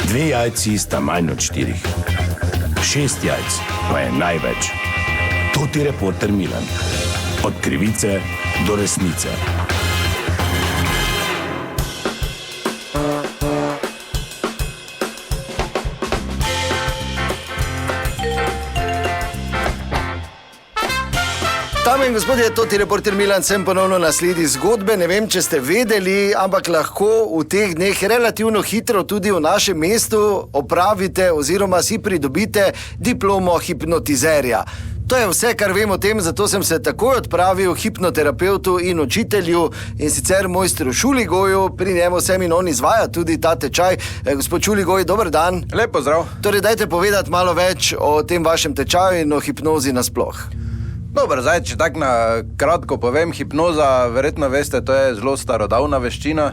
2 jajci sta manj od 4. 6 jajc pa je največ. Toti reporter Milan. Od krivice do resnice. Dame in gospodje, toti reporter Milan, sem ponovno na sledi zgodbe. Ne vem, če ste vedeli, ampak lahko v teh dneh relativno hitro tudi v našem mestu opravite oziroma si pridobite diplomo hipnotizerja. To je vse, kar vem o tem, zato sem se takoj odpravil hipnoterapeutu in učitelju, in sicer mojstru Šuligoju. Pri njemu sem in on izvaja tudi ta tečaj. Gospod Šuligoj, dober dan. Lep pozdrav. Torej, dajte povedati malo več o tem vašem tečaju in o hipnozi nasploh. Dobro, zdaj, če tako na kratko povem, hipnoza, verjetno veste, to je zelo starodavna veščina,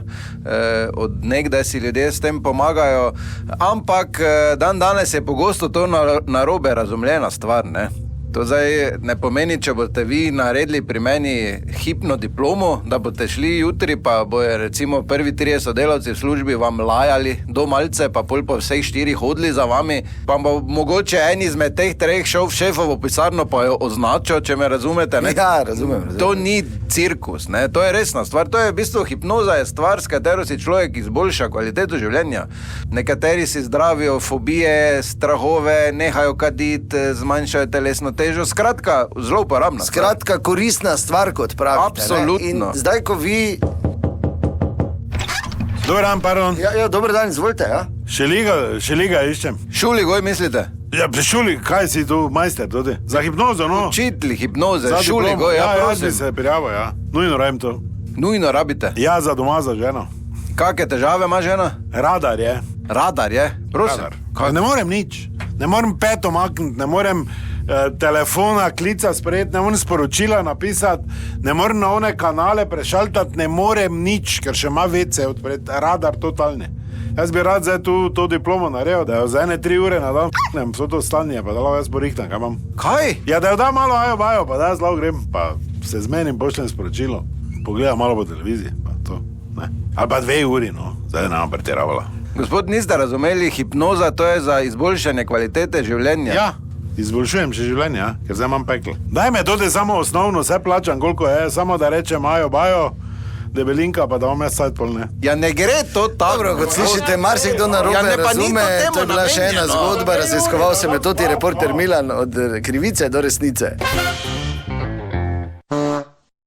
od nekdaj si ljudje s tem pomagajo, ampak dan danes je pogosto to narobe razumljena stvar, ne? To zdaj ne pomeni, če boste vi naredili pri meni hipno diplomo, da boste šli jutri, pa bojo recimo prvi 3 sodelavci v službi vam lajali do malce, pa pol po vseh 4 hodili za vami, pa bo mogoče en izmed teh 3 šel v šefovo pisarno, pa jo označil, če me razumete, ne? Ja, razumem. To ni cirkus, ne? To je resna stvar. To je v bistvu hipnoza, je stvar, s katero si človek izboljša kvaliteto življenja. Nekateri si zdravijo fobije, strahove, nehajo kaditi, zmanjšajo telesno težo. Skratka, zelo uporabna. Skratka, koristna stvar, kot pravite. Absolutno. In zdaj, ko vi... Dobar dan, pardon. Ja, dober dan, izvolite, ja? Šeliga iščem. Šuligoj, mislite? Ja, Šuli, kaj si tu majster tudi? Za hipnozo, no? Učitelj hipnoze, Za Šuligoj, diplomo. ja, Ja, prosim. bi se prijavil, ja. Nujno rabim to. Nujno rabite. Ja, za doma, za ženo. Kakšne težave ima žena? Radar je. Radar je? Prosim. Radar. Ne morem nič. Ne morem peto makniti, ne morem telefona, klica sprejeti, ne morem sporočila napisati, ne morem na one kanale prešaltati, ne morem nič, ker še ima WC odpreti. Radar totalni. Jaz bi rad zdaj tu to diplomo naredil, da jo za 3 ure na dan f***nem, vso to stanje, pa da lahko jaz porihtam, kaj imam. Kaj? Ja, da jo da malo ajo bajo, pa da jaz lahko grem, pa se zmenim, pošljem sporočilo, pogledam malo po televiziji, pa to, ne. Ali pa 2 uri, no, zdaj ne vam pretiravala. Gospod, niste razumeli, hipnoza to je za izboljšanje kvalitete življenja. Ja, izboljšujem še življenje, ja, ker zdaj imam peklo. Daj me tudi samo osnovno, vse plačam, koliko je, samo da rečem ajo bajo, debelinka, pa da vam jaz sajt pol ne. Ja, ne gre to tako. Dobro, kot slišite, marsikdo narobe razume, to je bila še ena zgodba, raziskoval sem je toti reporter Milan, od krivice do resnice.